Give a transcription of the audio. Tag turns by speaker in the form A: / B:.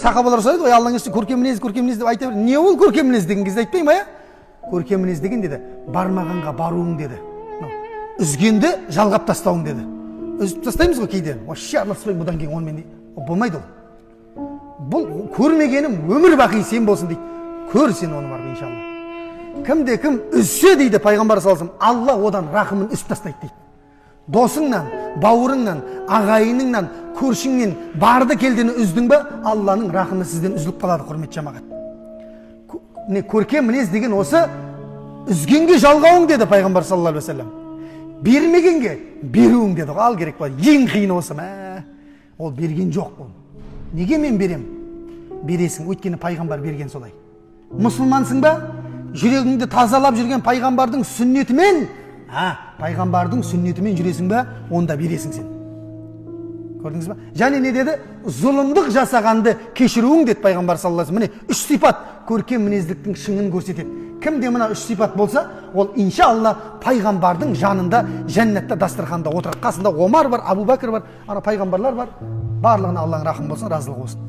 A: Сахабалар сұрайды ғой, Алланың іші көркем мінез деп айта береді. Не ол көркем мінез деген кезде айтпай ма? Көркем мінез деген деді, бармағанға баруың деді. Үзгенді жалғап тастауың деді. Үзіп тастаймыз ғой кейде. Вообще араласпай бұдан кейін онымен болмайды ол. Бұл көрмегенім өмір бақи сен болсын дейді. Көр сен оны барып иншалла. Кім үзсе дейді пайғамбар саллаллаху алейхи ва саллям, Алла одан рахымын үзіп тастайды дейді. Досыңнан, бауырыңнан, ағайыныңнан, көршіңнен барды келдені үздің бе, Алланың рахымы сізден үзіліп қалады, құрметті жамағат. Көркем мінез деген осы, үзгенге жалғауың деді пайғамбар саллаллаху алейхи ва саллям. Бермегенге беруің деді. Ал керек па? Ең қиыны осы ма? Ол берген жоқ бұл. Неге мен берем? Бересің, өйткені пайғамбар берген солай. Мұсылмансың ба? Жүрегіңді тазалап жүрген пайғамбардың сүннетімен, пайғамбардың сүннетімен жүресің ба, онда бересің сен. Көрдіңіз ба? Және не деді? Зұлымдық жасағанды кешіруің деді пайғамбар саллаллаху алейхи ва саллям. Міне 3 сипат көркем мінездіктің шыңын көрсетеді. Кімде мына 3 сипат болса, ол иншалла пайғамбардың жанында, жәннатта дастарханда отырады. Қасында Омар бар, Абу Бәкір бар, ана пайғамбарлар бар. Барлығына Алланың рахымы болсын, разылығы болсын.